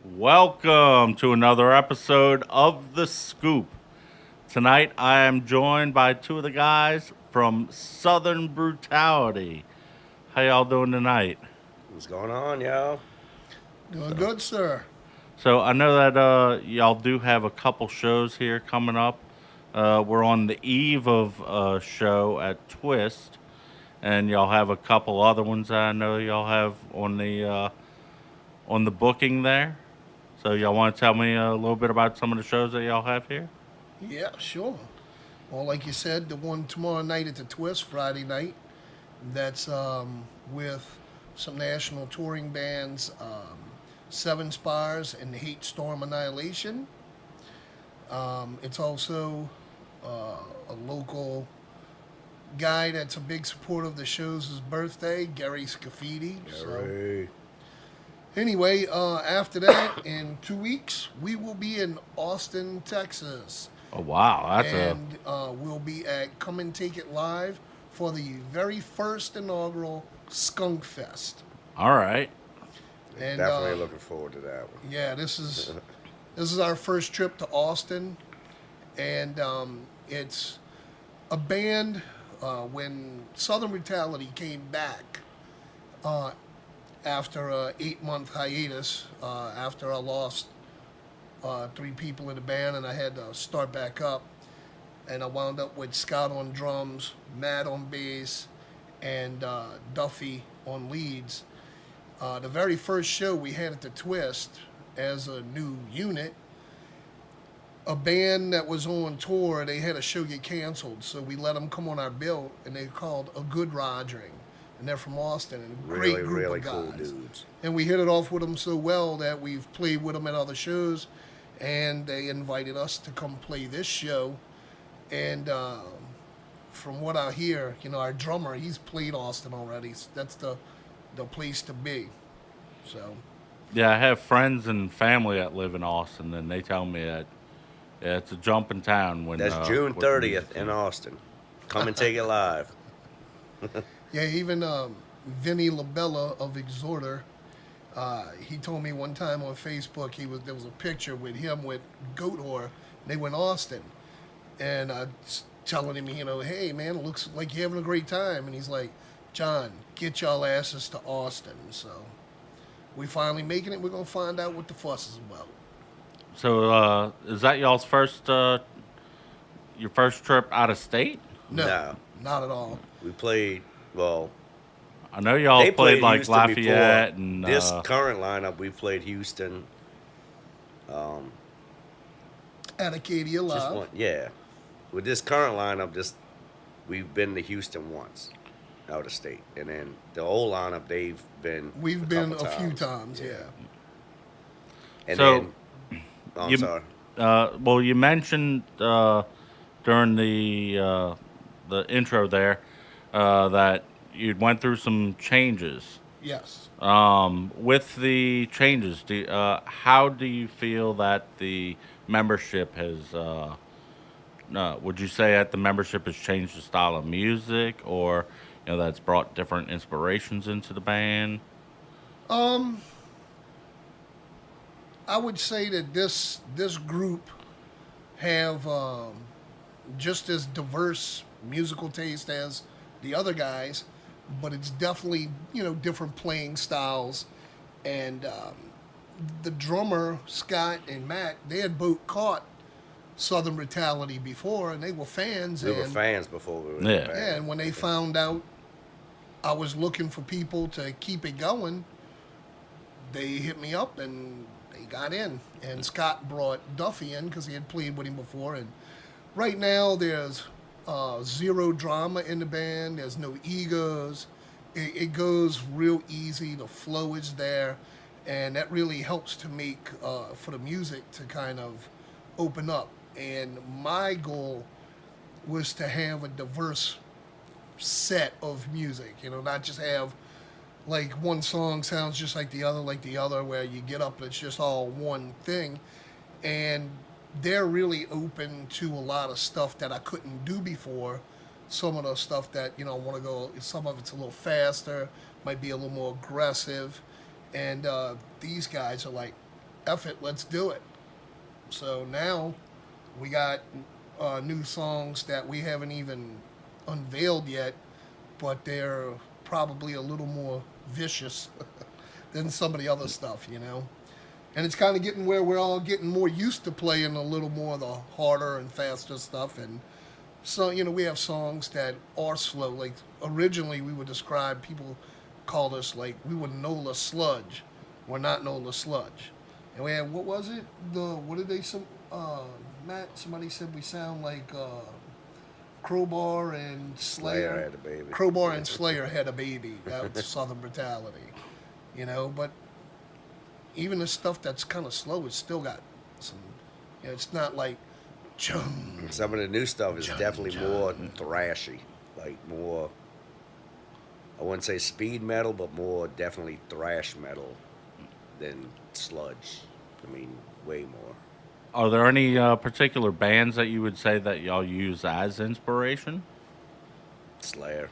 Welcome to another episode of The Scoop. Tonight I am joined by two of the guys from Southern Brutality. How y'all doing tonight? What's going on, y'all? Doing So, good, sir. so I know that y'all do have a couple shows here coming up. We're on the eve of a show at Twist, and y'all have a couple other ones I know y'all have on the booking there. So y'all want to tell me a little bit about some of the shows that y'all have here? Yeah, sure. Well, like you said, the one tomorrow night at the Twist, Friday night, that's with some national touring bands, Seven Spars and Hate Storm Annihilation. It's also a local guy that's a big supporter of the show's his birthday, Gary Scafidi. So, Gary. anyway, after that, in 2 weeks, we will be in Austin, Texas. Oh wow, that's a And we'll be at Come and Take It Live for the very first inaugural Skunk Fest. all right. And Definitely looking forward to that one. yeah, this is our first trip to Austin, and it's a band. When Southern Brutality came back uh, after a 8 month hiatus, after I lost three people in the band, and I had to start back up. And I wound up with Scott on drums, Matt on bass, and Duffy on leads. The very first show we had at the Twist as a new unit, a band that was on tour, they had a show get canceled, so we let them come on our bill, and they called A Good Rogering. And they're from Austin, and a Really, great group really of cool guys. dudes. And we hit it off with them so well that we've played with them at other shows, and they invited us to come play this show. And from what I hear, our drummer, he's played Austin already. So that's the place to be. So Yeah, I have friends and family that live in Austin, and they tell me that yeah, it's a jumping town when That's June with the music 30th in scene. Austin. Come and take it live. yeah, even Vinny Labella of Exhorter, he told me one time on Facebook there was a picture with him with Goat Whore. They went Austin, and I was telling him, hey man, it looks like you're having a great time, and he's like, John, get y'all asses to Austin. So we finally making it. We're gonna find out what the fuss is about. So is that y'all's first your first trip out of state? No, No. not at all. We played, well, I know y'all they played played like Houston before. Lafayette and This current lineup, we played Houston. At Acadia Just Live. one, yeah. With this current lineup, we've been to Houston once out of state. And then the old lineup, they've been We've a been couple a few times. times, yeah. And so then, oh, I'm you sorry. well you mentioned during the intro there that you went through some changes. Yes. With the changes, how do you feel that the membership has? Would you say that the membership has changed the style of music, or that's brought different inspirations into the band? Um, I would say that this group have just as diverse musical taste as the other guys, but it's definitely different playing styles. And the drummer Scott and Matt, they had both caught Southern Brutality before, and they were fans. We were And fans before we were in the Yeah. yeah, band. and when they found out I was looking for people to keep it going, they hit me up and they got in. And Scott brought Duffy in because he had played with him before. And right now there's zero drama in the band. There's no egos. It goes real easy. The flow is there, and that really helps to make for the music to kind of open up. And my goal was to have a diverse set of music. Not just have like one song sounds just like the other, where you get up and it's just all one thing. And they're really open to a lot of stuff that I couldn't do before. Some of the stuff that want to go. Some of it's a little faster, might be a little more aggressive, and these guys are like, F it, let's do it. So now we got new songs that we haven't even unveiled yet, but they're probably a little more vicious than some of the other stuff, you know. And it's kind of getting where we're all getting more used to playing a little more of the harder and faster stuff. And so, you know, we have songs that are slow. Like originally, we would describe, people called us like we were Nola Sludge. We're not Nola Sludge. And we had, what was it? What did they, Matt, somebody said we sound like Crowbar and Slayer Slayer. had a baby. Crowbar and Slayer had a baby. That was Southern Brutality. You know, but even the stuff that's kind of slow, it's still got some, you know, it's not like, chum. Some of the new stuff is Chum, definitely chum. more thrashy, like more. I wouldn't say speed metal, but more definitely thrash metal than sludge. I mean, way more. Are there any particular bands that you would say that y'all use as inspiration? Slayer.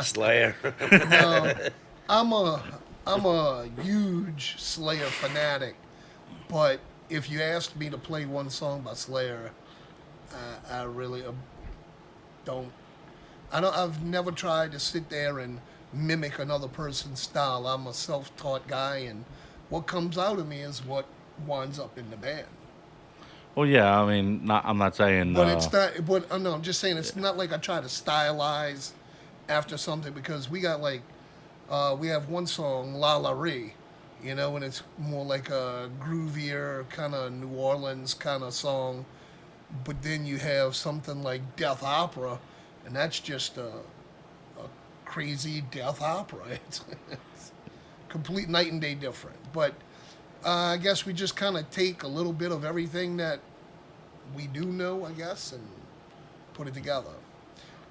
Slayer. No, I'm a I'm a huge Slayer fanatic, but if you asked me to play one song by Slayer, I really don't. I don't. I've never tried to sit there and mimic another person's style. I'm a self-taught guy, and what comes out of me is what winds up in the band. Well, yeah, I mean, I'm not saying. But it's not. But no, I'm just saying it's not like I try to stylize after something, because we got like we have one song, La La Ree, you know, and it's more like a groovier kind of New Orleans kind of song. But then you have something like Death Opera, and that's just a crazy death opera. It's complete night and day different. But I guess we just kind of take a little bit of everything that we do know, I guess, and put it together.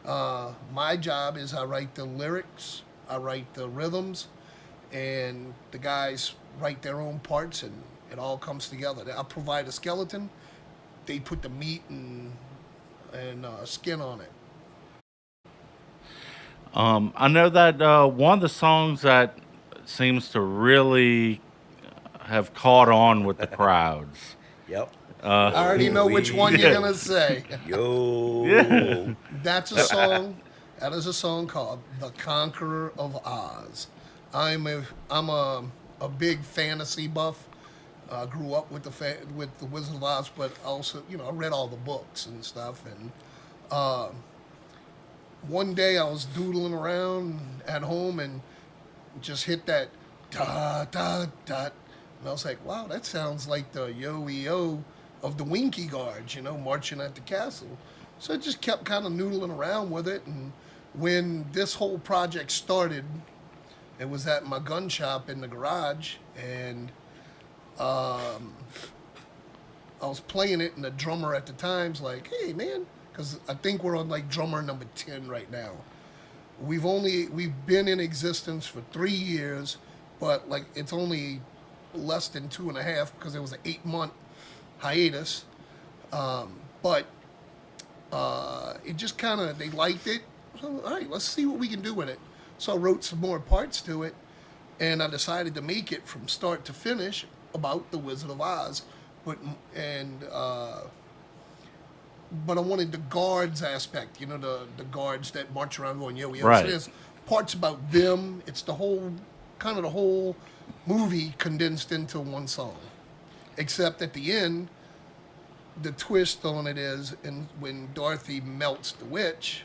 My job is I write the lyrics, I write the rhythms, and the guys write their own parts, and it all comes together. I provide a skeleton, they put the meat and skin on it. I know that one of the songs that seems to really have caught on with the crowds. Yep. I already know which one you're Yeah. gonna say. Yo. Yeah. That's a song. That is a song called "The Conqueror of Oz." I'm a big fantasy buff. Grew up with with the Wizard of Oz, but also, you know, I read all the books and stuff. And one day I was doodling around at home and just hit that da da da, and I was like, wow, that sounds like the yo of the Winky Guards, you know, marching at the castle. So I just kept kind of noodling around with it, and when this whole project started, it was at my gun shop in the garage, and I was playing it, and the drummer at the time's like, hey man, because I think we're on like drummer number 10 right now. We've been in existence for 3 years, but like it's only less than 2.5, because it was an 8-month hiatus. But it just kind of, they liked it. So, all right, let's see what we can do with it. So I wrote some more parts to it, and I decided to make it from start to finish about the Wizard of Oz. But and but I wanted the guards aspect, you know, the guards that march around going, yo, yo. Right. So there's parts about them. It's the whole, kind of the whole movie condensed into one song. Except at the end, the twist on it is, and when Dorothy melts the witch,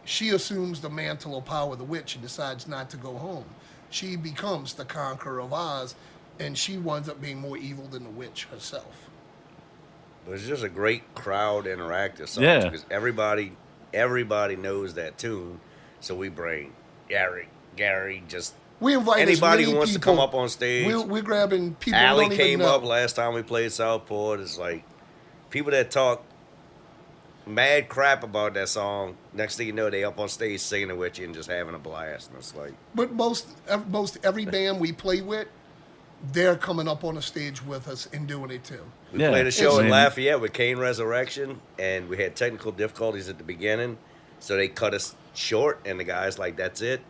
she assumes the mantle of power of the witch and decides not to go home. She becomes the conqueror of Oz, and she winds up being more evil than the witch herself. But it's just a great crowd interactive song, Yeah. because everybody knows that tune. So we bring Gary, just We invite anybody as many who wants to people. come up on stage. We're grabbing people Allie we don't came even know. up last time we played Southport. It's like people that talk mad crap about that song. Next thing you know, they up on stage singing it with you and just having a blast. And it's like, But most every band we play with, they're coming up on the stage with us and doing it too. we Yeah. played a show I in mean- Lafayette with Kane Resurrection, and we had technical difficulties at the beginning, so they cut us short. And the guys like, that's it.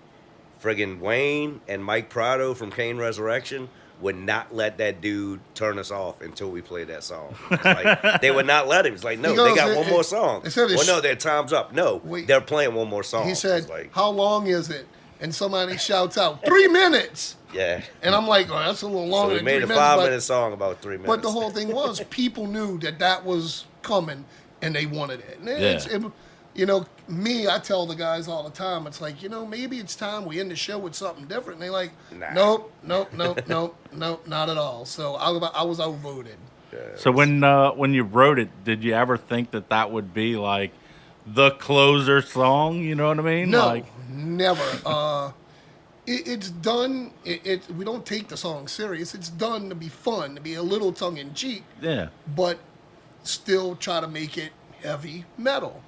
Friggin' Wayne and Mike Prado from Kane Resurrection would not let that dude turn us off until we played that song. It's like, they would not let him. It's like, no, they got one more song. They said Well, no, their time's up. No, they're playing one more song. He said, It's like, how long is it? And somebody shouts out, 3 minutes. yeah. And I'm like, oh, that's a little So longer we than made 3 a minutes. 5-minute song about 3 minutes. But the whole thing was, people knew that was coming, and they wanted it. And I tell the guys all the time, it's like, maybe it's time we end the show with something different. And they like, Nah. nope, not at all. So I was outvoted. Yeah. So when you wrote it, did you ever think that would be like the closer song? You know what I mean? No, Like, never. It's done. We don't take the song serious. It's done to be fun, to be a little tongue in cheek, yeah. but still try to make it heavy metal.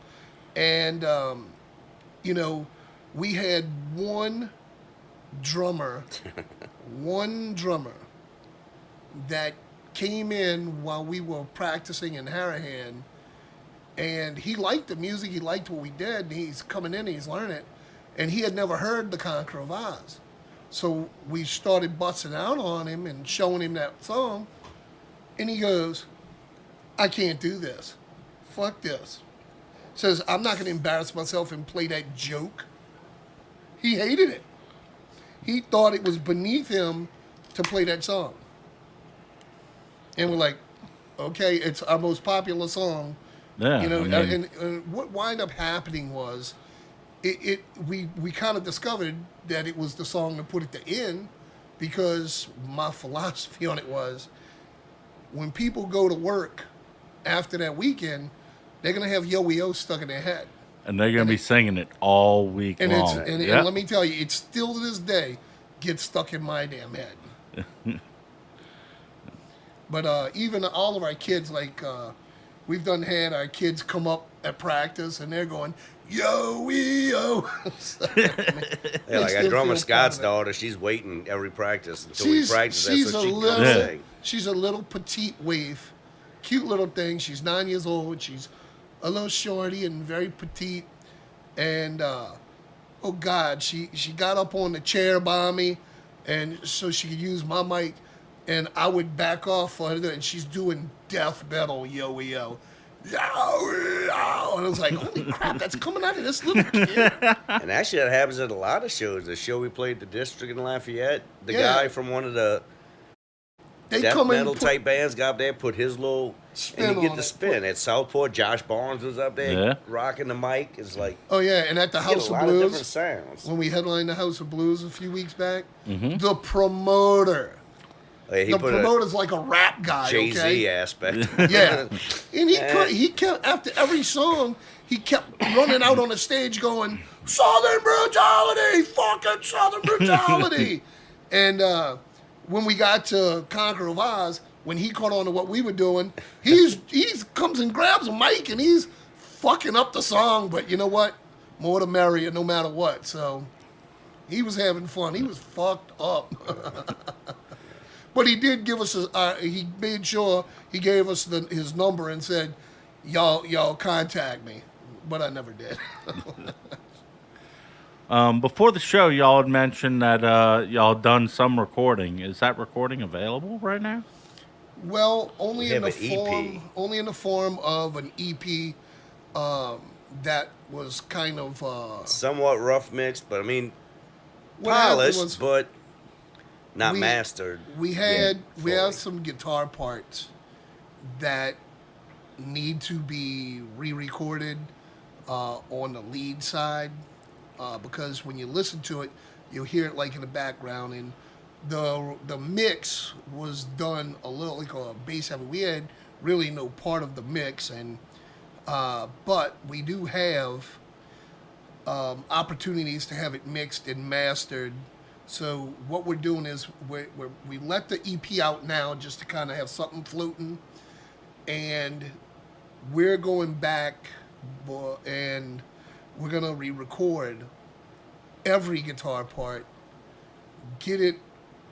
And we had one drummer that came in while we were practicing in Harahan, and he liked the music. He liked what we did. And he's coming in. And he's learning it. And he had never heard The Conqueror of Oz. So we started busting out on him and showing him that song. And he goes, I can't do this. Fuck this. Says, I'm not going to embarrass myself and play that joke. He hated it. He thought it was beneath him to play that song. And we're like, okay, it's our most popular song. Yeah. And what wound up happening was, we kind of discovered that it was the song to put at the end, because my philosophy on it was, when people go to work after that weekend, they're gonna have Yo-Yo stuck in their head, and they're gonna be singing it all week and long. And let me tell you, it still to this day gets stuck in my damn head. But even all of our kids, like we've had our kids come up at practice, and they're going, Yo-Yo. Yeah, like our drummer Scott's daughter, she's waiting every practice until we practice that so she can come sing. She's a little petite waif, cute little thing. She's 9 years old. She's a little shorty and very petite. And, oh, God, she got up on the chair by me, and so she could use my mic. And I would back off for her, and she's doing death metal Yo-Yo. And I was like, holy crap, that's coming out of this little kid. And actually, that happens at a lot of shows. The show we played at the District in Lafayette, the guy from one of the death metal type bands got up there, put his little spin, and you get the spin. At Southport, Josh Barnes was up there rocking the mic. It's like, oh yeah, and at the House of of Blues, different sounds. when we headlined the House of Blues a few weeks back, the promoter. The promoter's like a rap guy, Jay-Z aspect. Yeah. And he kept, after every song, he kept running out on the stage going, Southern Brutality! Fucking Southern Brutality! And when we got to Conqueror of Oz, when he caught on to what we were doing, he comes and grabs a mic and he's fucking up the song. But you know what? More the merrier, no matter what. So he was having fun. He was fucked up. But he did give us he made sure he gave us his number and said, y'all contact me. But I never did. Before the show, y'all had mentioned that y'all done some recording. Is that recording available right now? Well, only in the form of an EP that was kind of somewhat rough mixed, but I mean polished, but not mastered. We have some guitar parts that need to be re-recorded on the lead side because when you listen to it, you'll hear it like in the background, and the mix was done a little like a bass heavy. We had really no part of the mix, and but we do have opportunities to have it mixed and mastered. So what we're doing is we let the EP out now just to kind of have something floating, and we're going back and we're going to re-record every guitar part, get it.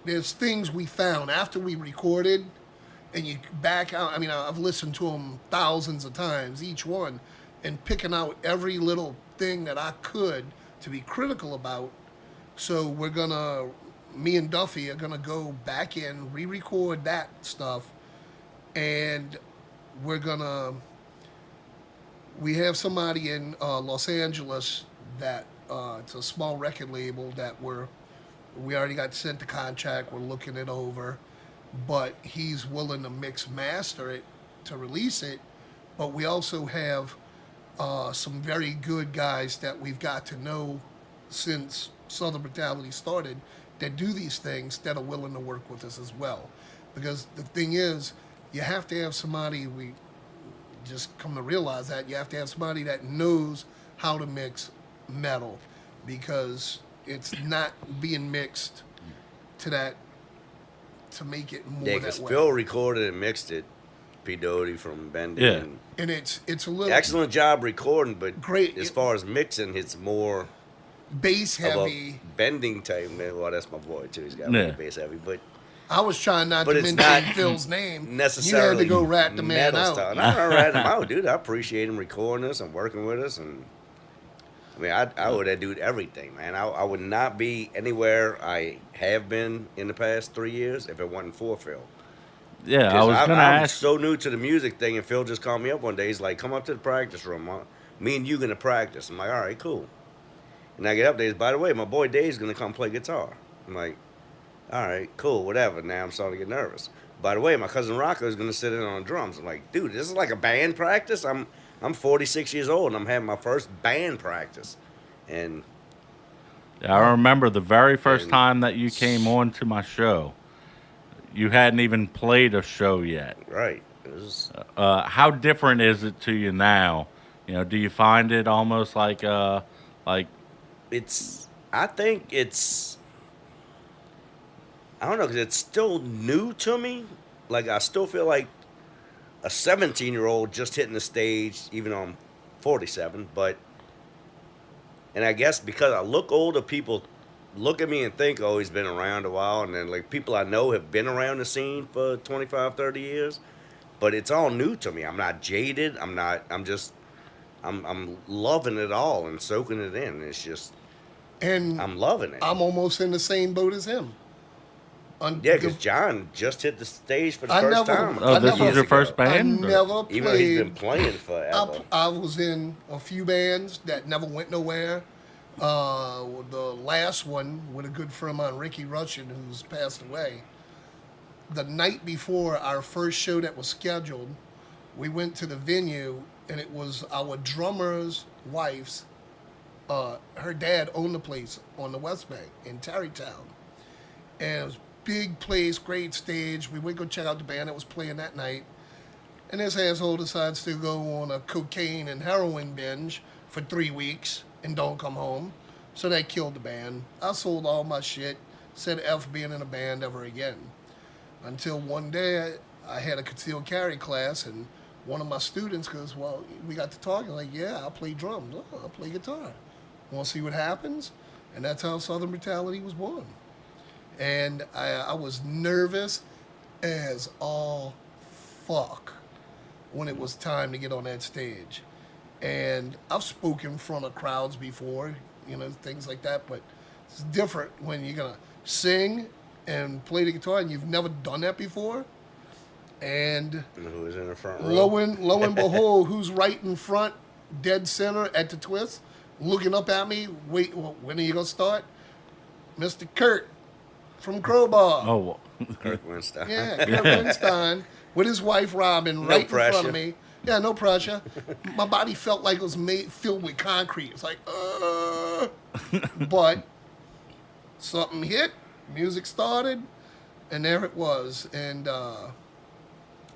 There's things we found after we recorded, and you back out. I mean, I've listened to them thousands of times, each one, and picking out every little thing that I could to be critical about. So we're gonna me and Duffy are gonna go back in, re-record that stuff, and we're gonna. We have somebody in Los Angeles that it's a small record label that we already got sent the contract. We're looking it over, but he's willing to mix master it to release it. But we also have some very good guys that we've got to know since Southern Brutality started that do these things that are willing to work with us as well. Because the thing is, you have to have somebody, we just come to realize that you have to have somebody that knows how to mix metal because it's not being mixed to that to make it more that because way. Phil recorded and mixed it. P. Doty from Bending. Yeah. And it's a little Excellent job recording, but great as far as mixing, it's more bass of a heavy. Bending type. Well, that's my boy too. He's got Yeah. bass heavy, but I was trying not But to it's mention not Phil's name. necessarily You had to go rat the man metal out. style. And I rat him out, dude. I appreciate him recording us and working with us, and I mean, I would have do everything, man. I would not be anywhere I have been in the past 3 years if it wasn't for Phil. Yeah, I was gonna I'm ask. so new to the music thing, and Phil just called me up one day. He's like, "Come up to the practice room. Me and you gonna practice." I'm like, "All right, cool." And I get up there. He's, by the way, my boy Dave's gonna come play guitar. I'm like, "All right, cool, whatever." Now I'm starting to get nervous. By the way, my cousin Rocco is gonna sit in on drums. I'm like, "Dude, this is like a band practice." I'm 46 years old, and I'm having my first band practice, and I remember the very first And- time that you came on to my show. You hadn't even played a show yet. right, it was How different is it to you now? You know, do you find it almost like I think it's I don't know because it's still new to me. Like I still feel like a 17-year-old just hitting the stage, even though I'm 47. But and I guess because I look older, people look at me and think, "Oh, he's been around a while," and then like people I know have been around the scene for 25, 30 years. But it's all new to me. I'm not jaded. I'm not. I'm loving it all and soaking it in. It's just And I'm loving it. I'm almost in the same boat as him. Yeah, because John just hit the stage for the I first never- time. oh, I this never- was your first I band? never Even though he's been played. playing forever. I was in a few bands that never went nowhere. The last one with a good friend of mine, Ricky Russian, who's passed away. The night before our first show that was scheduled, we went to the venue, and it was our drummer's wife's. Her dad owned the place on the West Bank in Tarrytown, and it was big place, great stage. We went to go check out the band that was playing that night, and this asshole decides to go on a cocaine and heroin binge for 3 weeks and don't come home. So they killed the band. I sold all my shit, said F being in a band ever again. Until one day I had a concealed carry class, and one of my students goes, "Well, we got to talking." Like, "Yeah, I play drums. Oh, I play guitar. Want to see what happens?" And that's how Southern Brutality was born. And I was nervous as all fuck when it was time to get on that stage. And I've spoken in front of crowds before, things like that, but it's different when you're going to sing and play the guitar and you've never done that before. And Who was in the front row? lo and behold, who's right in front, dead center at the twist, looking up at me, wait, when are you going to start? Mr. Kurt from Crowbar. Oh, well, Kirk Winstein. Yeah, Kurt Winstein with his wife Robin right in front pressure. of me. Yeah, no pressure. My body felt like it was filled with concrete. It's like, but something hit, music started, and there it was. And I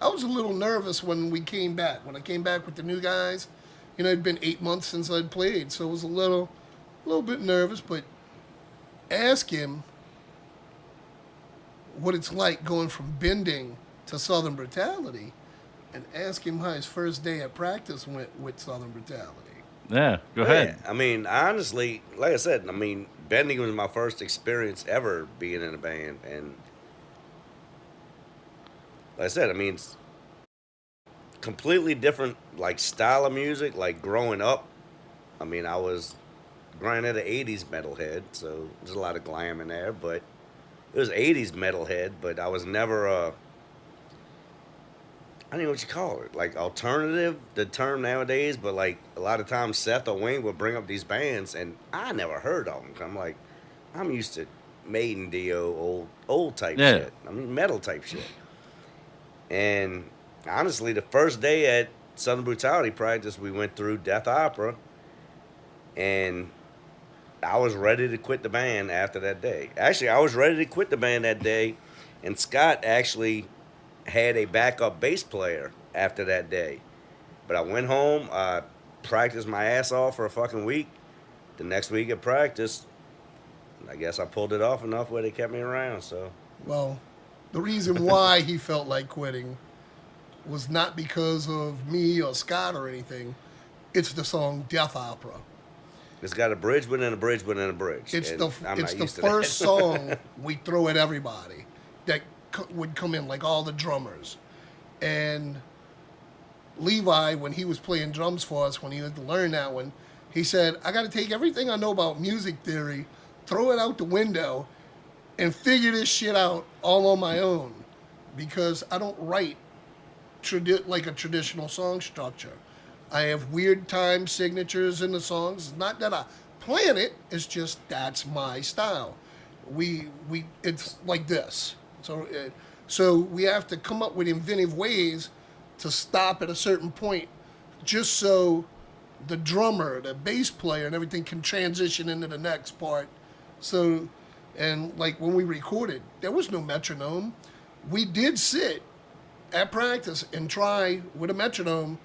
was a little nervous when we came back. When I came back with the new guys, it'd been 8 months since I'd played, so I was a little bit nervous. But ask him what it's like going from Bending to Southern Brutality, and ask him how his first day at practice went with Southern Brutality. yeah. Go ahead. Yeah, I mean, honestly, like I said, Bending was my first experience ever being in a band, and like I said, it's completely different, like, style of music. Like, growing up, I was, granted, an 80s metalhead, so there's a lot of glam in there, but it was 80s metalhead, but I was never I don't know what you call it, like alternative, the term nowadays. But like a lot of times, Seth or Wayne would bring up these bands, and I never heard of them. I'm like, I'm used to Maiden, Dio, old type Yeah. shit. I mean, metal type shit. And honestly, the first day at Southern Brutality practice, we went through Death Opera, and I was ready to quit the band after that day. Actually, I was ready to quit the band that day, and Scott actually had a backup bass player after that day. But I went home, I practiced my ass off for a fucking week. The next week at practice, I guess I pulled it off enough where they kept me around. So, Well, the reason why he felt like quitting was not because of me or Scott or anything. It's the song Death Opera. it's got a bridge within a bridge within a bridge. It's and the I'm it's not the used to first that. song we throw at everybody that would come in, like all the drummers. And Levi, when he was playing drums for us, when he had to learn that one, he said, "I got to take everything I know about music theory, throw it out the window, and figure this shit out all on my own, because I don't write like a traditional song structure. I have weird time signatures in the songs. It's not that I plan it; it's just that's my style. It's like this. So we have to come up with inventive ways to stop at a certain point, just so the drummer, the bass player, and everything can transition into the next part. So, and like when we recorded, there was no metronome. We did sit at practice and try with a metronome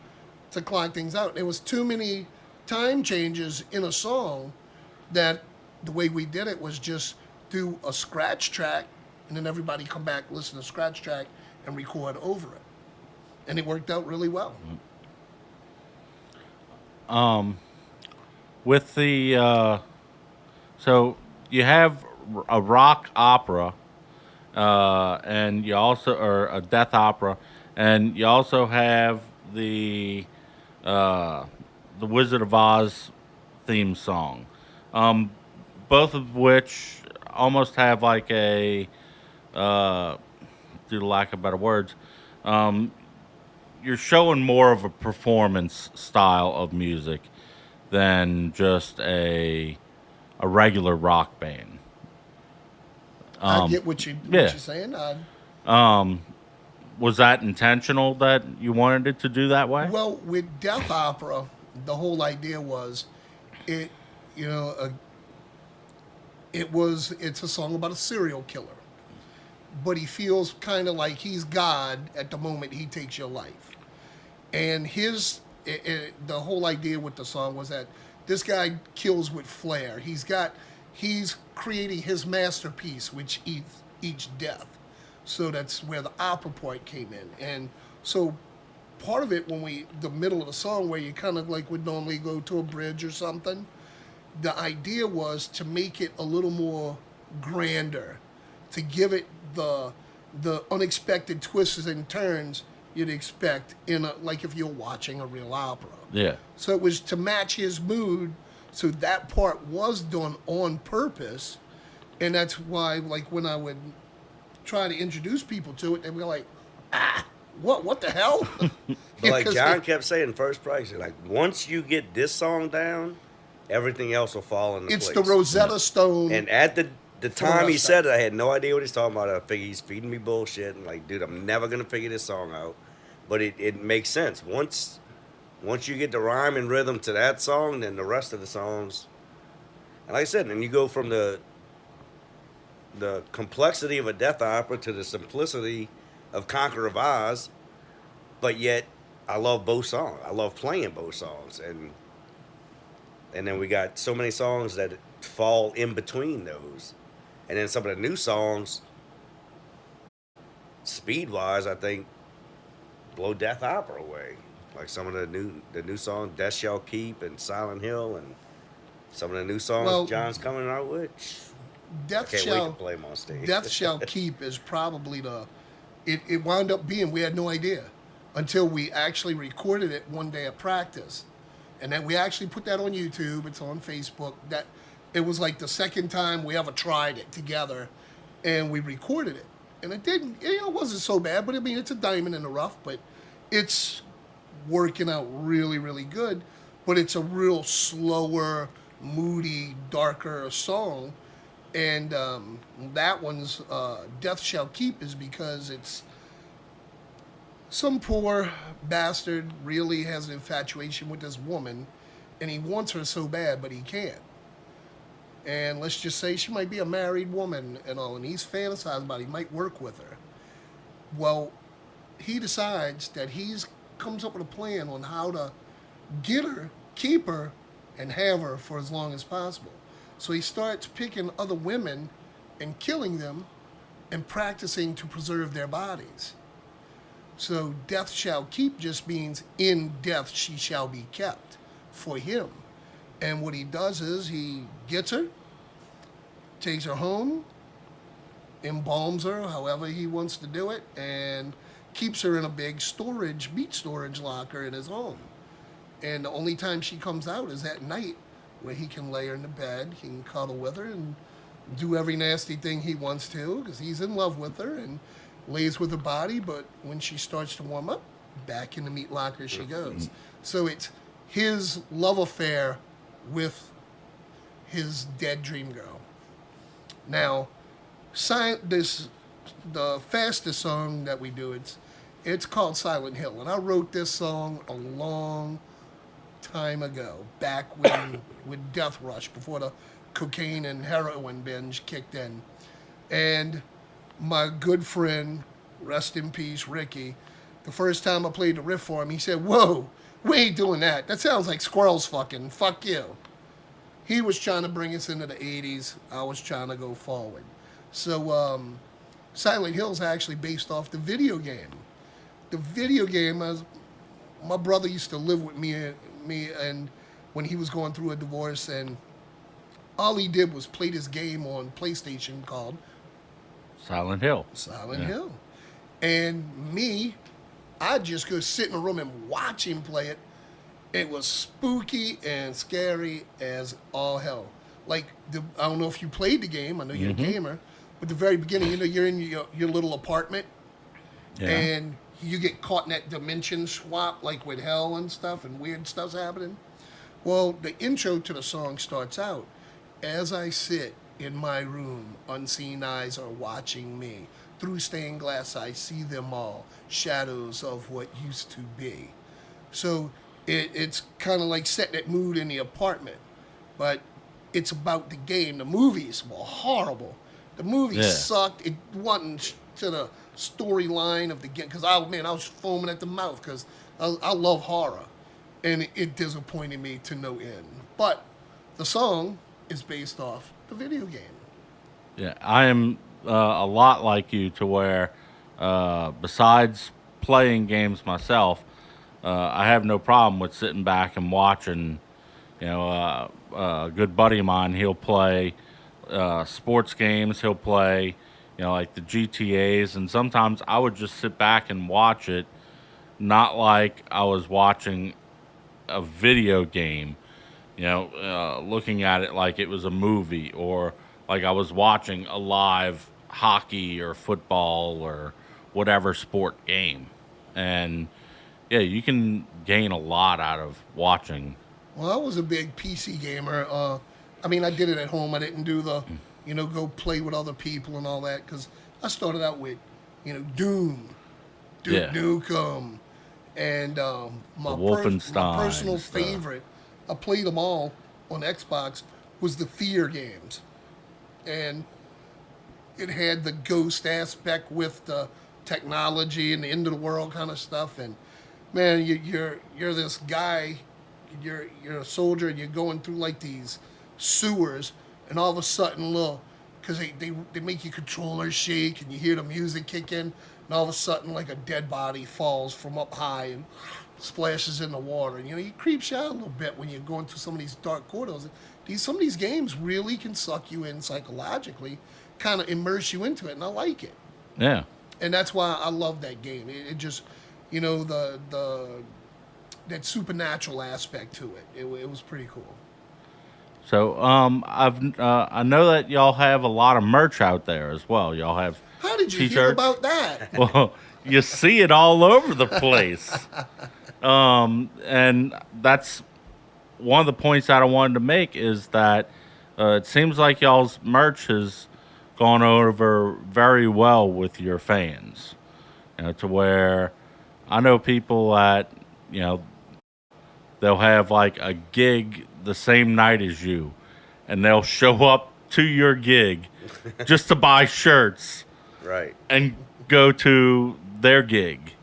to clock things out. There was too many time changes in a song that the way we did it was just do a scratch track, and then everybody come back, listen to the scratch track, and record over it. And it worked out really well. With the so you have a rock opera, and you also or a death opera, and you also have uh, the Wizard of Oz theme song. Um, both of which almost have like a due to lack of better words, um, you're showing more of a performance style of music than just a regular rock band. I get what Yeah. you're saying. Was that intentional that you wanted it to do that way? Well, with Death Opera, the whole idea was it, you know, it's a song about a serial killer, but he feels kind of like he's God at the moment he takes your life. And the whole idea with the song was that this guy kills with flair. He's creating his masterpiece, which each death. So that's where the opera part came in. And so part of it, the middle of the song where you kind of like would normally go to a bridge or something, the idea was to make it a little more grander, to give it the unexpected twists and turns you'd expect like if you're watching a real opera. Yeah. So it was to match his mood. So that part was done on purpose, and that's why, like, when I would try to introduce people to it, they were like, what the hell?" But like John kept saying, first price, like once you get this song down, everything else will fall into place. It's the Rosetta Stone. And at the time he said it, I had no idea what he's talking about. I figured he's feeding me bullshit, and like, dude, I'm never gonna figure this song out. But it makes sense. Once you get the rhyme and rhythm to that song, then the rest of the songs, and like I said, then you go from the complexity of a death opera to the simplicity of Conqueror of Oz, but yet I love both songs. I love playing both songs, and then we got so many songs that fall in between those, and then some of the new songs, speed wise, I think blow Death Opera away. Like some of the new songs, Death Shall Keep and Silent Hill, and some of the new songs John's coming out with. I can't wait to play them on stage. Death Shall Keep is probably it wound up being, we had no idea until we actually recorded it one day at practice. And then we actually put that on YouTube. It's on Facebook. That it was like the second time we ever tried it together. and we recorded it. And it didn't, it wasn't so bad, but I mean, it's a diamond in the rough, but it's working out really, really good. But it's a real slower, moody, darker song. And that one's Death Shall Keep is because it's some poor bastard really has an infatuation with this woman and he wants her so bad, but he can't. And let's just say she might be a married woman and all, and he's fantasizing about it. He might work with her. Well, he decides that he's comes up with a plan on how to get her, keep her, and have her for as long as possible. So he starts picking other women and killing them and practicing to preserve their bodies. So death shall keep just means in death she shall be kept for him. And what he does is he gets her, takes her home, embalms her however he wants to do it, and keeps her in a big meat storage locker in his home. And the only time she comes out is at night where he can lay her in the bed, he can cuddle with her and do every nasty thing he wants to because he's in love with her and lays with her body, but when she starts to warm up, back in the meat locker she goes. So it's his love affair with his dead dream girl. Now, the fastest song that we do, it's called Silent Hill, and I wrote this song a long time ago, back when with Death Rush, before the cocaine and heroin binge kicked in. And my good friend, rest in peace, Ricky, the first time I played the riff for him, he said, "Whoa, we ain't doing that. That sounds like squirrels fucking. Fuck you." He was trying to bring us into the 80s. I was trying to go forward. So Silent Hill is actually based off the video game. The video game, my brother used to live with me and when he was going through a divorce, and all he did was play this game on PlayStation called Silent Hill. Silent Hill. And me, I'd just go sit in a room and watch him play it. It was spooky and scary as all hell. Like, I don't know if you played the game. I know you're a gamer. But the very beginning, you're in your little apartment. Yeah. And you get caught in that dimension swap, like with hell and stuff, and weird stuff's happening. Well, the intro to the song starts out, "As I sit in my room, unseen eyes are watching me. Through stained glass, I see them all, shadows of what used to be." So it's kind of like setting that mood in the apartment, but it's about the game. The movies were horrible. The movie sucked. It wasn't to the storyline of the game, because I was foaming at the mouth because I love horror, and it disappointed me to no end. But the song is based off the video game. Yeah, I am a lot like you to where, besides playing games myself, I have no problem with sitting back and watching. A good buddy of mine, he'll play sports games. He'll play, like the GTAs, and sometimes I would just sit back and watch it, not like I was watching a video game. Looking at it like it was a movie, or like I was watching a live hockey or football or whatever sport game. And yeah, you can gain a lot out of watching. Well, I was a big PC gamer. I did it at home. I didn't do the, go play with other people and all that, because I started out with, Doom, Duke Nukem, and my personal favorite, I played them all on Xbox, was the Fear games. And it had the ghost aspect with the technology and the end of the world kind of stuff. And man, you're this guy, you're a soldier, and you're going through like these sewers, and all of a sudden, because they make your controller shake, and you hear the music kick in, and all of a sudden, like a dead body falls from up high and splashes in the water. And it creeps you out a little bit when you're going through some of these dark corridors. Some of these games really can suck you in psychologically, kind of immerse you into it, and I like it. Yeah. And that's why I love that game. It just, that supernatural aspect to it. It was pretty cool. So I know that y'all have a lot of merch out there as well. Y'all have How did you hear t-shirts. about that? Well, you see it all over the place. And that's one of the points that I wanted to make is that it seems like y'all's merch has gone over very well with your fans. To where I know people that you know they'll have like a gig the same night as you, and they'll show up to your gig just to buy shirts Right. and go to their gig.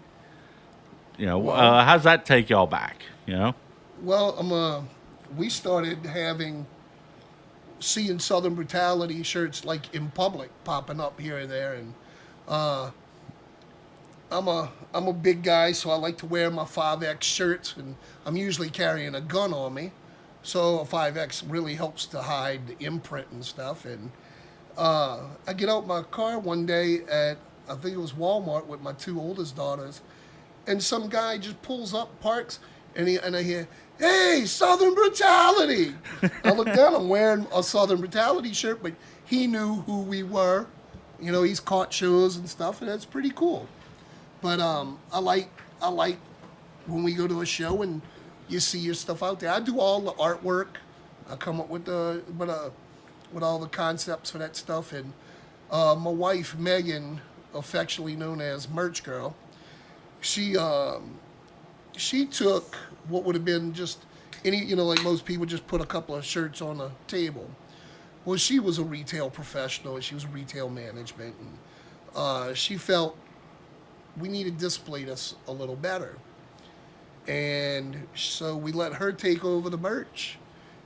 Well, How's that take y'all back? well, we started seeing Southern Brutality shirts like in public popping up here and there, and I'm a big guy, so I like to wear my 5X shirts, and I'm usually carrying a gun on me, so a 5X really helps to hide the imprint and stuff. And I get out my car one day at, I think it was Walmart, with my two oldest daughters, and some guy just pulls up, parks, and I hear, "Hey, Southern Brutality!" I look down, I'm wearing a Southern Brutality shirt, but he knew who we were. He's caught shows and stuff, and that's pretty cool. But I like when we go to a show and you see your stuff out there. I do all the artwork. I come up with with all the concepts for that stuff. And my wife Megan, affectionately known as Merch Girl, she took what would have been just like most people just put a couple of shirts on a table. Well, she was a retail professional and she was retail management, and she felt we need to display this a little better. And so we let her take over the merch.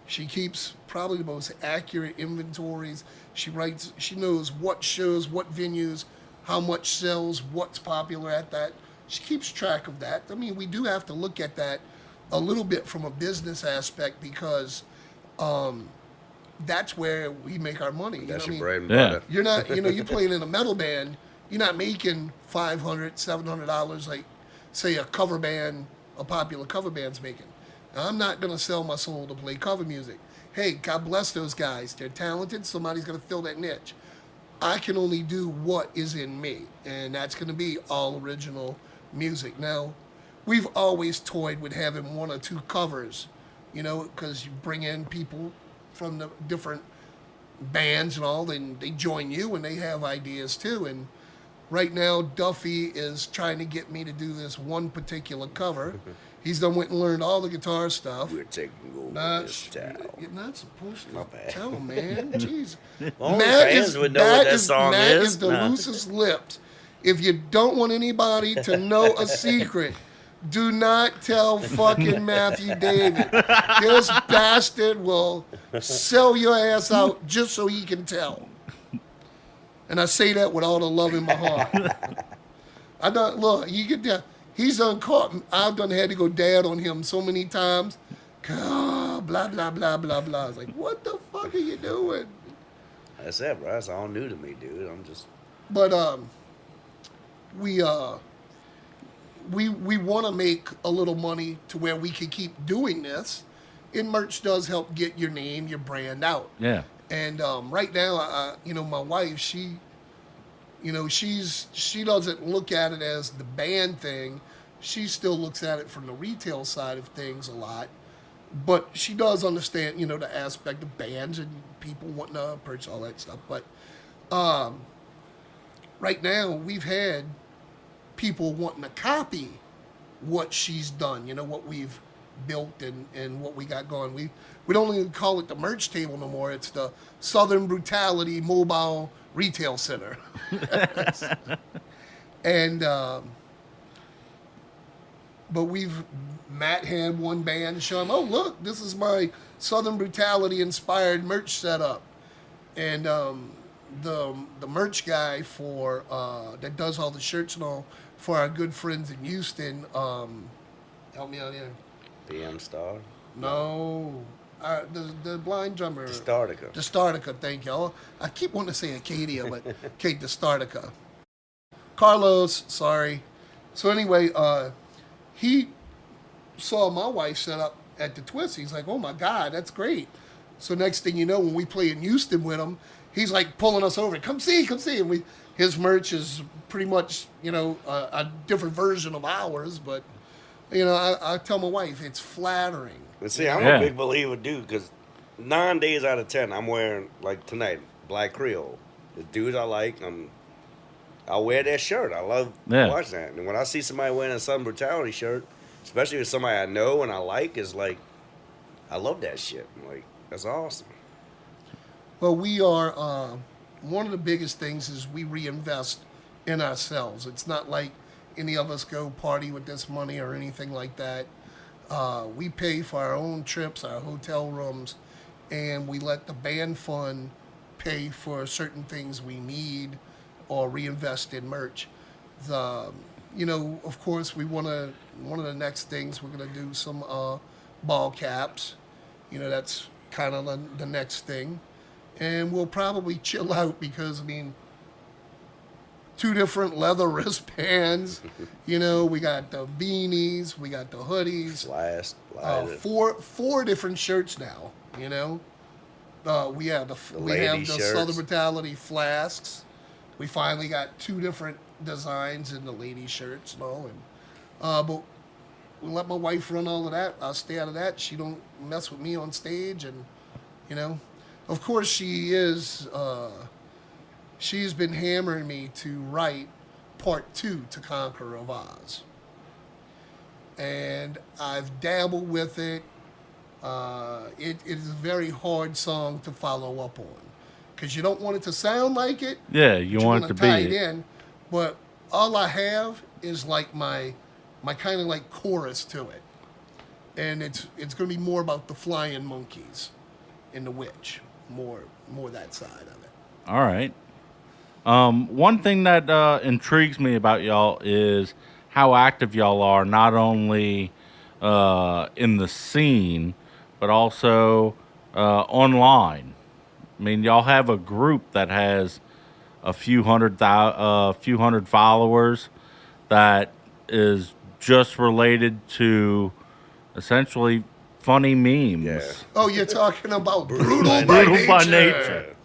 She keeps probably the most accurate inventories. She knows what shows, what venues, how much sells, what's popular at that. She keeps track of that. I mean, we do have to look at that a little bit from a business aspect, because that's where we make our money. That's your what I bread and Yeah. butter. You're not, you're playing in a metal band. You're not making $500, $700 like, say, a popular cover band's making. Now, I'm not gonna sell my soul to play cover music. Hey, God bless those guys. They're talented. Somebody's gonna fill that niche. I can only do what is in me, and that's gonna be all original music. Now, we've always toyed with having one or two covers, because you bring in people from the different bands and all, and they join you and they have ideas too. And right now, Duffy is trying to get me to do this one particular cover. He's done went and learned all the guitar stuff. We're taking over this town. You're not supposed to My bad. tell, man. Jeez. Only fans would know what that song Matt is. is the loosest lipped. If you don't want anybody to know a secret, do not tell fucking Matthew David. This bastard will sell your ass out just so he can tell. And I say that with all the love in my heart. You get that. He's done caught. I've done had to go dad on him so many times. Blah, blah, blah, blah, blah. I was like, what the fuck are you doing? That's it, bro. That's all new to me, dude. I'm just. But we want to make a little money to where we can keep doing this. And merch does help get your name, your brand out. Yeah. And right now, my wife, she doesn't look at it as the band thing. She still looks at it from the retail side of things a lot. But she does understand, the aspect of bands and people wanting to purchase all that stuff. But right now, we've had people wanting to copy what she's done, what we've built and what we got going. We don't even call it the merch table no more. It's the Southern Brutality Mobile Retail Center. And but Matt had one band show him, oh look, this is my Southern Brutality inspired merch setup. And the merch guy for that does all the shirts and all for our good friends in Houston, help me out here. BM Star? No. The blind drummer. Distartica. Distartica, thank y'all. I keep wanting to say Acadia, but okay, Distartica. Carlos, sorry. So anyway, he saw my wife set up at the Twist. He's like, oh my God, that's great. So next thing you know, when we play in Houston with him, he's like pulling us over. Come see. And his merch is pretty much, a different version of ours. But, I tell my wife, it's flattering. And see, I'm a big believer, dude, because 9 days out of 10, I'm wearing, like tonight, Black Creole. The dudes I like, I'll wear that shirt. I love watching that. And when I see somebody wearing a Southern Brutality shirt, especially with somebody I know and I like, it's like, I love that shit. I'm like, that's awesome. Well, we are, one of the biggest things is we reinvest in ourselves. It's not like any of us go party with this money or anything like that. We pay for our own trips, our hotel rooms, and we let the band fund pay for certain things we need or reinvest in merch. Of course, one of the next things we're going to do some ball caps. That's kind of the next thing. And we'll probably chill out because, 2 different leather wristbands. We got the beanies, we got the hoodies. Four different shirts now. We have the Southern Brutality flasks. We finally got 2 different designs in the lady shirts and all. But we let my wife run all of that. I'll stay out of that. She don't mess with me on stage, and of course she is. She's been hammering me to write part 2 to Conqueror of Oz. And I've dabbled with it. It is a very hard song to follow up on. Because you don't want it to sound like it. Yeah, you want it to tie be it in. But all I have is like my kind of like chorus to it. And it's going to be more about the flying monkeys and the witch. More that side of it. All right. One thing that intrigues me about y'all is how active y'all are, not only in the scene, but also online. Y'all have a group that has a few hundred followers that is just related to essentially funny memes. Yeah. Oh, you're talking about Brutal by Nature.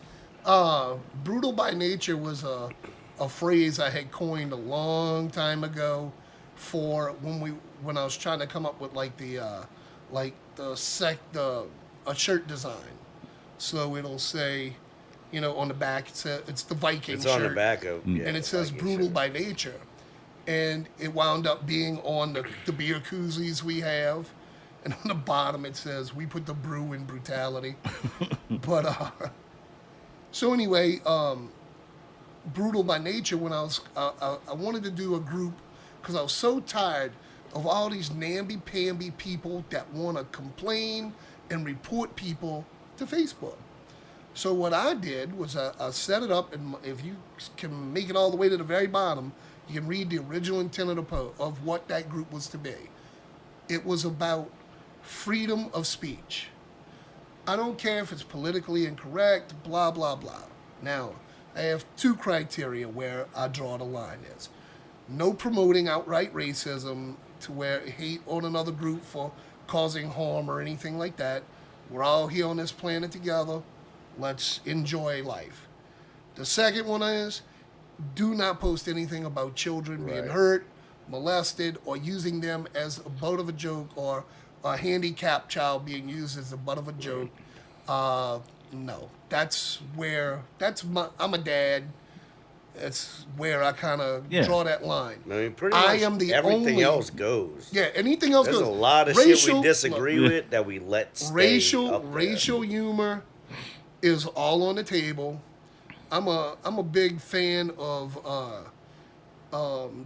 Brutal by Nature was a phrase I had coined a long time ago for when I was trying to come up with a shirt design. So it'll say, on the back it's the Viking shirt. It's on the back of and it says Brutal by Nature. And it wound up being on the beer koozies we have. And on the bottom it says, we put the brew in brutality. But so anyway, Brutal by Nature, when I wanted to do a group because I was so tired of all these namby-pamby people that want to complain and report people to Facebook. So what I did was I set it up, and if you can make it all the way to the very bottom, you can read the original intent of what that group was to be. It was about freedom of speech. I don't care if it's politically incorrect, blah, blah, blah. Now, I have 2 criteria where I draw the line is. No promoting outright racism to where hate on another group for causing harm or anything like that. We're all here on this planet together. Let's enjoy life. The second one is, do not post anything about children being hurt, molested, or using them as a butt of a joke, or a handicapped child being used as a butt of a joke. No, I'm a dad. That's where I kind of draw that line. Pretty much everything else goes. Yeah, anything else goes. There's a lot of shit we disagree with that we let stay racial humor is all on the table. I'm a big fan of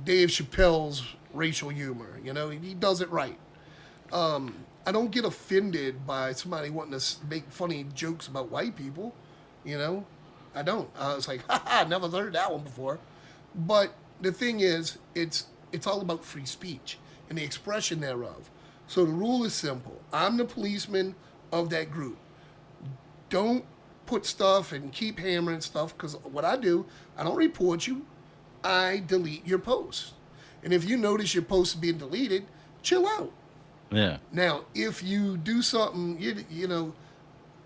Dave Chappelle's racial humor. He does it right. I don't get offended by somebody wanting to make funny jokes about white people. I don't. I was like, I never heard that one before. But the thing is, it's all about free speech and the expression thereof. So the rule is simple. I'm the policeman of that group. Don't put stuff and keep hammering stuff, because what I do, I don't report you. I delete your post. And if you notice your post is being deleted, chill out. Yeah. Now, if you do something,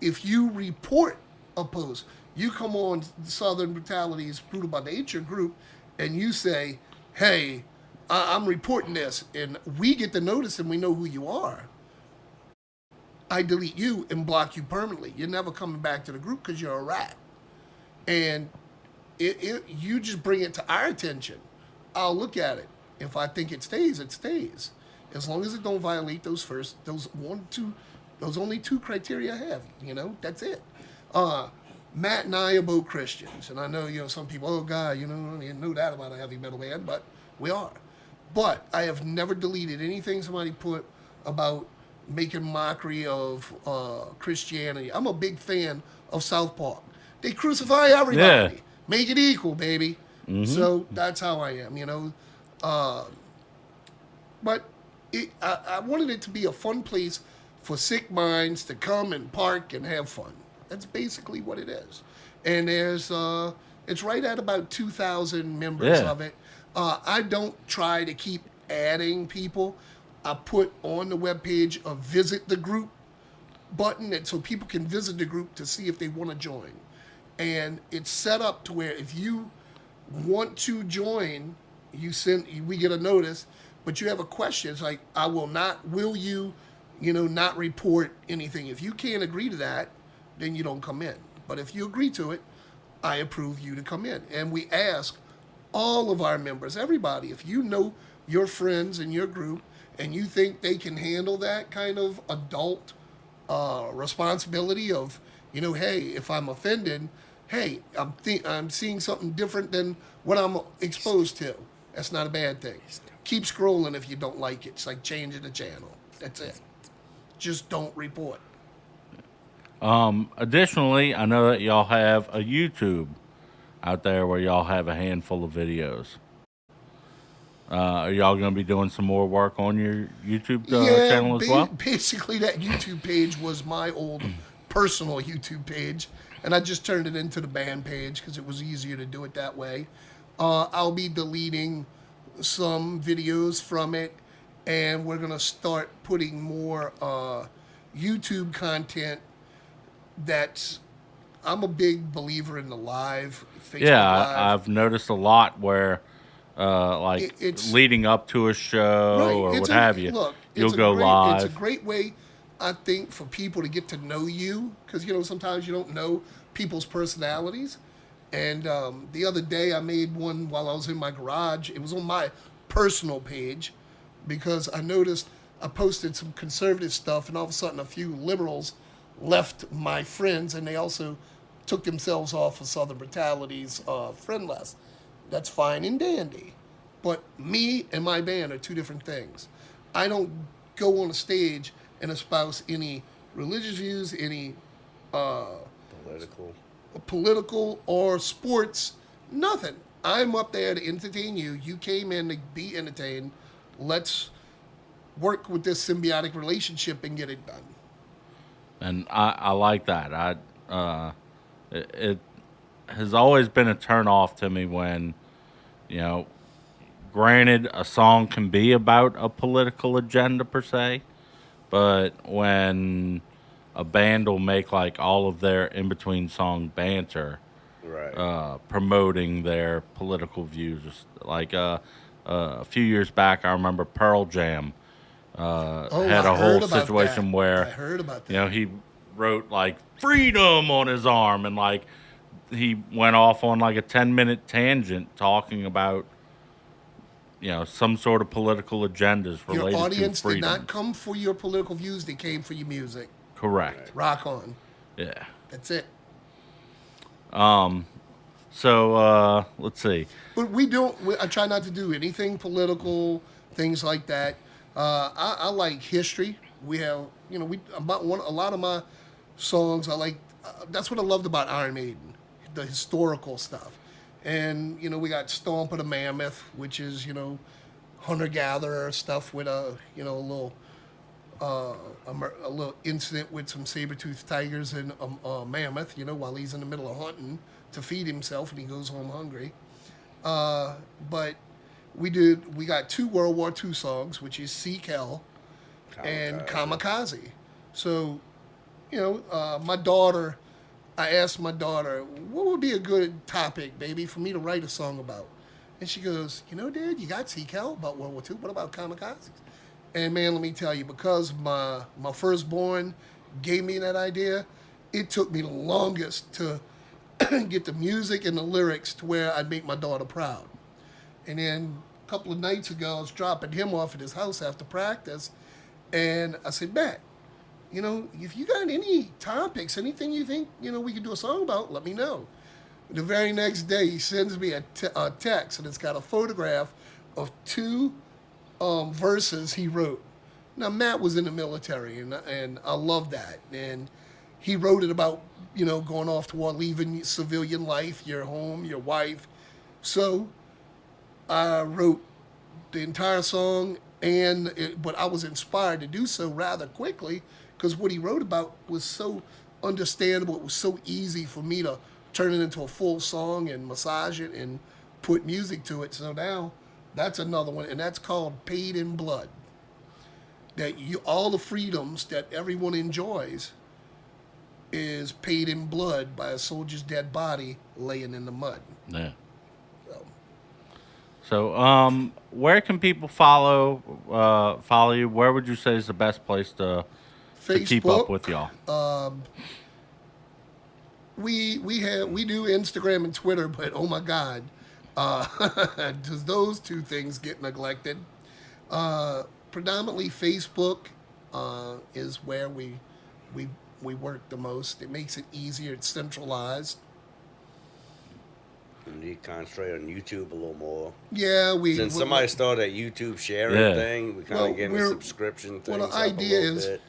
if you report a post, you come on Southern Brutality's Brutal by Nature group, and you say, "Hey, I'm reporting this," and we get the notice and we know who you are. I delete you and block you permanently. You're never coming back to the group because you're a rat. And you just bring it to our attention. I'll look at it. If I think it stays, it stays. As long as it don't violate those only two criteria I have. That's it. Matt and I are both Christians, and I know some people. Oh God, I didn't know that about a heavy metal band, but we are. But I have never deleted anything somebody put about making mockery of Christianity. I'm a big fan of South Park. They crucify everybody. Yeah. Make it equal, baby. So that's how I am. But I wanted it to be a fun place for sick minds to come and park and have fun. That's basically what it is. And it's right at about 2,000 members of it. I don't try to keep adding people. I put on the webpage a visit the group button, and so people can visit the group to see if they want to join. And it's set up to where if you want to join, we get a notice, but you have a question. It's like, will you not report anything? If you can't agree to that, then you don't come in. But if you agree to it, I approve you to come in. And we ask all of our members, everybody, if you know your friends in your group and you think they can handle that kind of adult responsibility of, hey, if I'm offended, hey, I'm seeing something different than what I'm exposed to. That's not a bad thing. Keep scrolling if you don't like it. It's like changing the channel. That's it. Just don't report. Additionally, I know that y'all have a YouTube out there where y'all have a handful of videos. Are y'all going to be doing some more work on your YouTube channel as well? Basically, that YouTube page was my old personal YouTube page, and I just turned it into the band page because it was easier to do it that way. I'll be deleting some videos from it, and we're going to start putting more YouTube content. I'm a big believer in the live Facebook Live. I've noticed a lot where it's leading up to a show or what have you. Look, you'll go live. It's a great way, I think, for people to get to know you because sometimes you don't know people's personalities. And the other day I made one while I was in my garage. It was on my personal page because I noticed I posted some conservative stuff, and all of a sudden a few liberals left my friends, and they also took themselves off of Southern Brutality's friend list. That's fine and dandy. But me and my band are two different things. I don't go on a stage and espouse any religious views, any political or sports, nothing. I'm up there to entertain you. You came in to be entertained. Let's work with this symbiotic relationship and get it done. And I like that. It has always been a turn off to me when, granted, a song can be about a political agenda per se, but when a band will make like all of their in between song banter, right, promoting their political views, like a few years back, I remember Pearl Jam. Had a whole situation where I heard about that. He wrote like freedom on his arm, and like he went off on like a 10-minute tangent talking about some sort of political agendas related to freedom. Your audience did not come for your political views; they came for your music. Correct. Rock on. Yeah. That's it. So let's see. But I try not to do anything political, things like that. I like history. We have, a lot of my songs. I like. That's what I loved about Iron Maiden, the historical stuff. And we got Stomp of the Mammoth, which is hunter gatherer stuff with a little incident with some saber-toothed tigers and a mammoth. While he's in the middle of hunting to feed himself, and he goes home hungry. But we got 2 World War II songs, which is Seek Hell and Kamikaze. So, My daughter, I asked my daughter, what would be a good topic, baby, for me to write a song about? And she goes, Dad, you got Seacal about World War II. What about kamikazes? And man, let me tell you, because my firstborn gave me that idea, it took me the longest to get the music and the lyrics to where I'd make my daughter proud. And then a couple of nights ago, I was dropping him off at his house after practice, and I said, Matt, if you got any topics, anything you think, we could do a song about, let me know. The very next day, he sends me a text, and it's got a photograph of two verses he wrote. Now, Matt was in the military, and I love that. And he wrote it about, going off to war, leaving civilian life, your home, your wife. So I wrote the entire song, but I was inspired to do so rather quickly because what he wrote about was so understandable. It was so easy for me to turn it into a full song and massage it and put music to it. So now that's another one, and that's called Paid in Blood. That all the freedoms that everyone enjoys is paid in blood by a soldier's dead body laying in the mud. Yeah. So, where can people follow you? Where would you say is the best place to keep up Facebook. with y'all? We do Instagram and Twitter, but oh my God, does those two things get neglected? Predominantly Facebook is where we work the most. It makes it easier. It's centralized. You need to concentrate on YouTube a little more. Yeah, Since somebody started that YouTube sharing thing, we kind of getting a subscription thing. Well, the idea is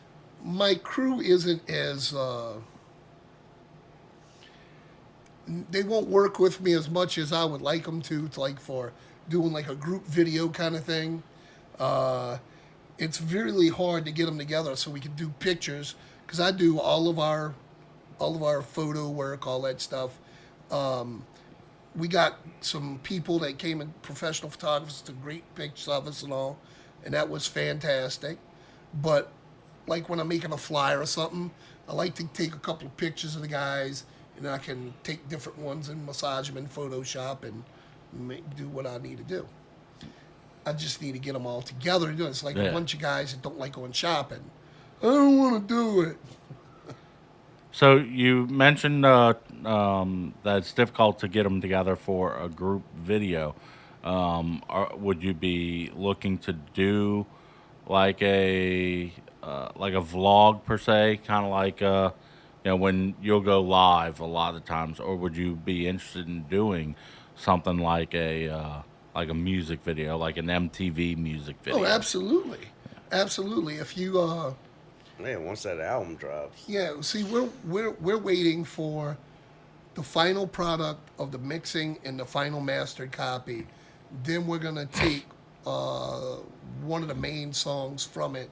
my crew isn't as they won't work with me as much as I would like them to. It's like for doing like a group video kind of thing. It's really hard to get them together so we can do pictures because I do all of our photo work, all that stuff. We got some people that came in, professional photographers, took great pictures of us and all, and that was fantastic. But like when I'm making a flyer or something, I like to take a couple of pictures of the guys, and I can take different ones and massage them in Photoshop and do what I need to do. I just need to get them all together to do it. It's like a bunch of guys that don't like going shopping. I don't want to do it. So you mentioned that it's difficult to get them together for a group video. Would you be looking to do like a vlog per se, kind of like when you'll go live a lot of times, or would you be interested in doing something like a music video, like an MTV music video? Oh, absolutely, absolutely. If you once that album drops. Yeah, see, we're waiting for the final product of the mixing and the final mastered copy. Then we're gonna take one of the main songs from it.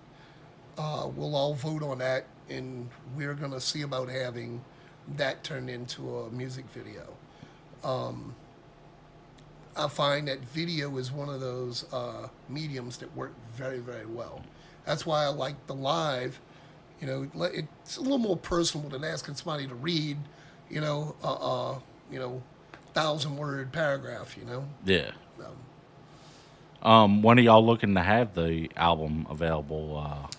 We'll all vote on that, and we're gonna see about having that turned into a music video. I find that video is one of those mediums that work very, very well. That's why I like the live. It's a little more personal than asking somebody to read, 1,000-word paragraph. Yeah. When are y'all looking to have the album available?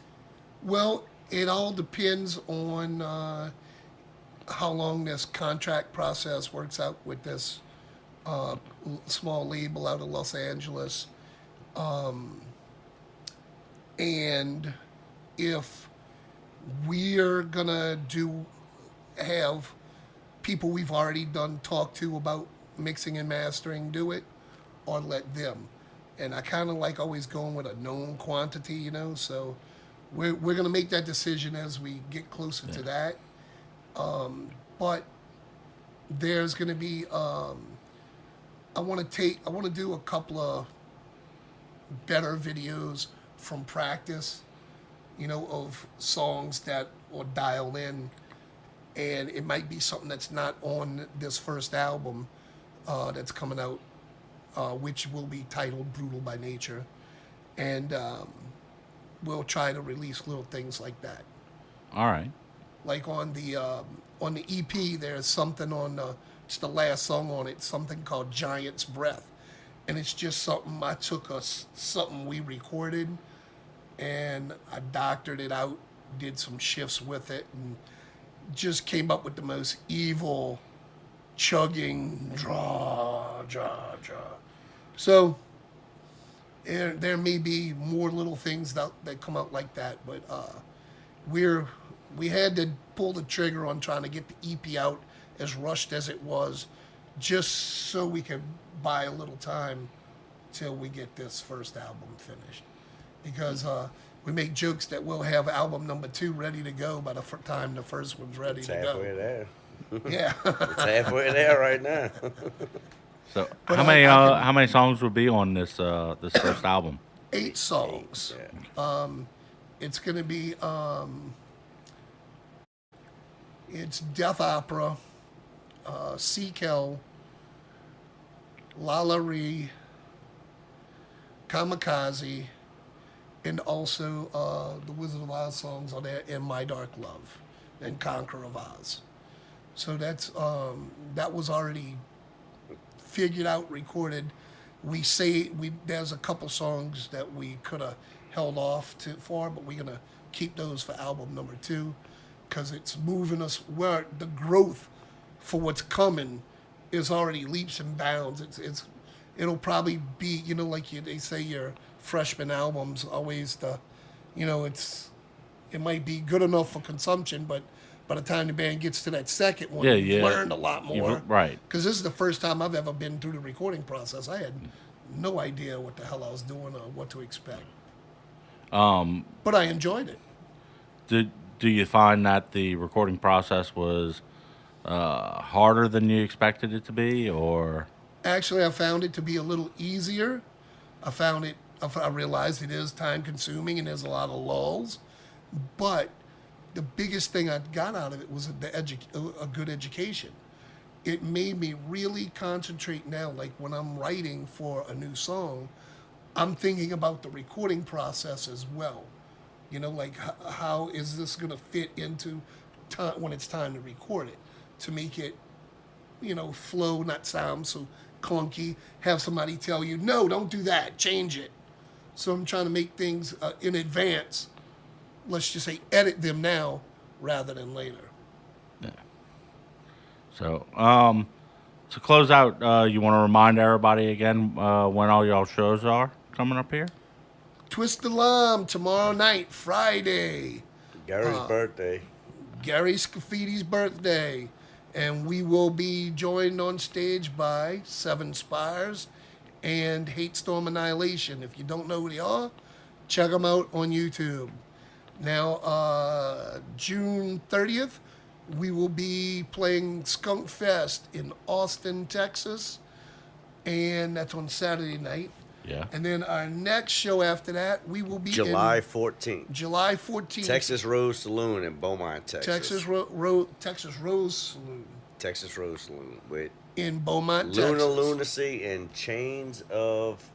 Well, it all depends on how long this contract process works out with this small label out of Los Angeles, and if we're gonna have people we've already talk to about mixing and mastering do it, or let them. And I kind of like always going with a known quantity, so we're gonna make that decision as we get closer to that. But there's gonna be I want to do a couple of better videos from practice, of songs that will dial in, and it might be something that's not on this first album that's coming out, which will be titled Brutal by Nature, and we'll try to release little things like that. All right. Like on the EP, there's something on it's the last song on it, something called Giant's Breath, and it's just something I took something we recorded, and I doctored it out, did some shifts with it, and just came up with the most evil, chugging draw, draw, draw. So there may be more little things that come out like that, but we had to pull the trigger on trying to get the EP out as rushed as it was, just so we could buy a little time till we get this first album finished. Because we make jokes that we'll have album number 2 ready to go by the time the first one's ready to go. Halfway there. Yeah. It's halfway there right now. So But how many songs would be on this this first album? 8 songs. Yeah. It's going to be it's Death Opera, Seakel, La Ree, Kamikaze, and also the Wizard of Oz songs on there, and My Dark Love, and Conqueror of Oz. So that's that was already figured out, recorded. There's a couple songs that we could have held off for, but we're gonna keep those for album number 2, because it's moving us where the growth for what's coming is already leaps and bounds. It'll probably be, like they say your freshman albums always it might be good enough for consumption, but by the time the band gets to that second one, you've learned a lot more. Right. Because this is the first time I've ever been through the recording process. I had no idea what the hell I was doing or what to expect. But I enjoyed it. Do you find that the recording process was harder than you expected it to be, or? Actually, I found it to be a little easier. I realized it is time consuming and there's a lot of lulls, but the biggest thing I got out of it was a good education. It made me really concentrate now. Like when I'm writing for a new song, I'm thinking about the recording process as well. Like how is this going to fit into time when it's time to record it, to make it, flow, not sound so clunky. Have somebody tell you, no, don't do that, change it. So I'm trying to make things in advance. Let's just say edit them now rather than later. Yeah. So, to close out, you want to remind everybody again when all y'all shows are coming up here? Twist Alarm tomorrow night, Friday. Gary's birthday. Gary Scaffidi's birthday. And we will be joined on stage by Seven Spires and Hate Storm Annihilation. If you don't know who they are, check them out on YouTube. Now, June 30th, we will be playing Skunk Fest in Austin, Texas. And that's on Saturday night. Yeah. And then our next show after that, we will be July 14th. July 14th. Texas Rose Saloon in Beaumont, Texas. Texas Rose Saloon. Texas Rose Saloon with In Beaumont, Luna Texas. Lunacy and Chains of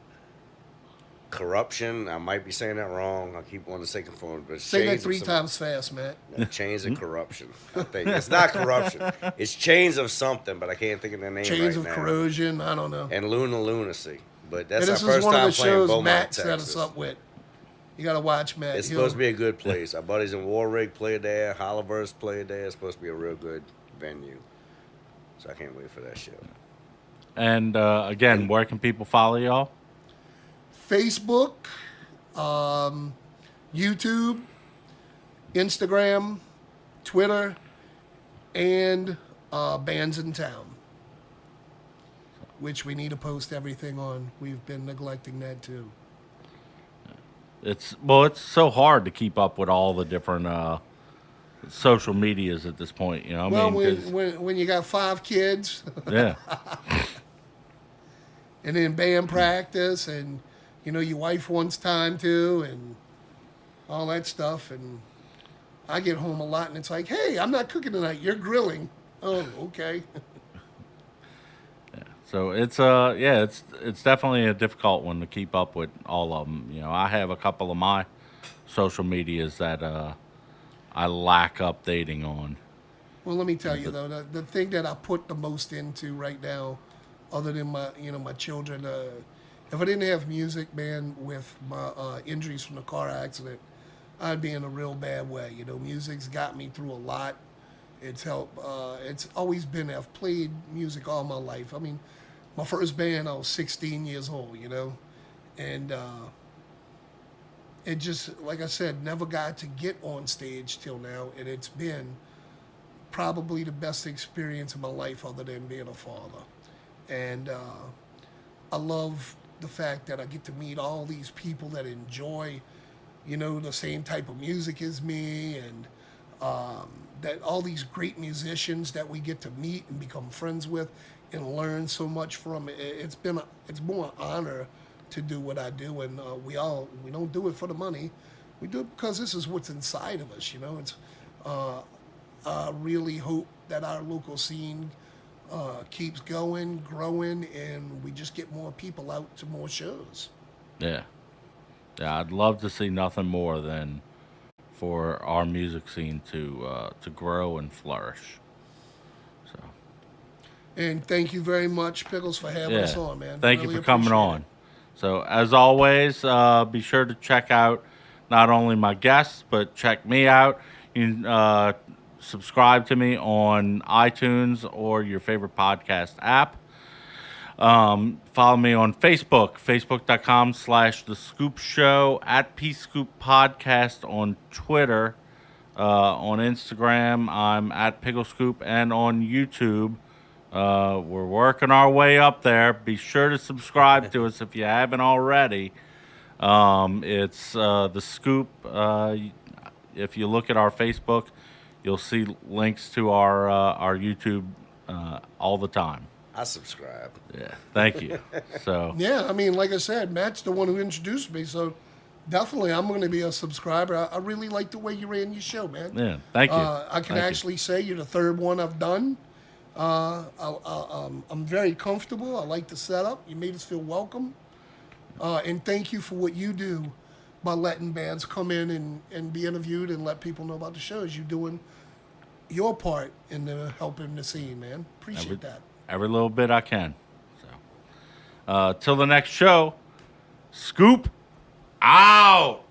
Corruption. I might be saying that wrong. I keep wanting to say conformed, but Say that Chains of 3 some- times fast, Matt. No, Chains of Corruption. I think it's not corruption. It's Chains of something, but I can't think of the name Chains right of now. Corrosion, I don't know. And Luna Lunacy. But that's And our this is first one of time the playing shows Beaumont, Matt set Texas. us up with. You got to watch Matt. It's supposed to be a good place. Our buddies in Warwick play there. Holliver's play there. It's supposed to be a real good venue. So I can't wait for that show. And again, where can people follow y'all? Facebook, YouTube, Instagram, Twitter, and Bands in Town, which we need to post everything on. We've been neglecting that too. It's so hard to keep up with all the different social medias at this point. You know, Well, 'cause- when you got 5 kids, yeah, and then band practice, and your wife wants time too, and all that stuff, and I get home a lot, and it's like, hey, I'm not cooking tonight. You're grilling. Oh, okay. so it's it's definitely a difficult one to keep up with all of them. You know, I have a couple of my social medias that I lack updating on. Well, let me tell you though, the thing that I put the most into right now, other than my children, if I didn't have music, man, with my injuries from the car accident, I'd be in a real bad way. Music's got me through a lot. It's helped. It's always been. I've played music all my life. I mean, my first band, I was 16 years old. And it just, like I said, never got to get on stage till now, and it's been probably the best experience of my life, other than being a father. And I love the fact that I get to meet all these people that enjoy, the same type of music as me, and that all these great musicians that we get to meet and become friends with and learn so much from. It's more an honor to do what I do, and we don't do it for the money. We do it because this is what's inside of us. It's I really hope that our local scene keeps going, growing, and we just get more people out to more shows. Yeah. Yeah, I'd love to see nothing more than for our music scene to grow and flourish. So, And thank you very much, Pickles, for having us on, man. thank Really you for coming appreciate on. it. So, as always, be sure to check out not only my guests, but check me out. You can subscribe to me on iTunes or your favorite podcast app. Follow me on Facebook, facebook.com/The Scoop Show, at P-Scoop Podcast on Twitter. On Instagram, I'm at Pickle Scoop, and on YouTube, we're working our way up there. Be sure to subscribe to us if you haven't already. It's The Scoop. If you look at our Facebook, you'll see links to our YouTube all the time. I subscribe. Yeah, thank you. So Yeah, I mean, like I said, Matt's the one who introduced me, so definitely I'm going to be a subscriber. I really like the way you ran your show, man. yeah, thank you. I can Thank actually say you're the third one I've done. I'm very comfortable. I like the setup. You made us feel welcome. And thank you for what you do by letting bands come in and be interviewed and let people know about the shows. You're doing your part in helping the scene, man. Appreciate that. Every little bit I can. So, till the next show, Scoop out.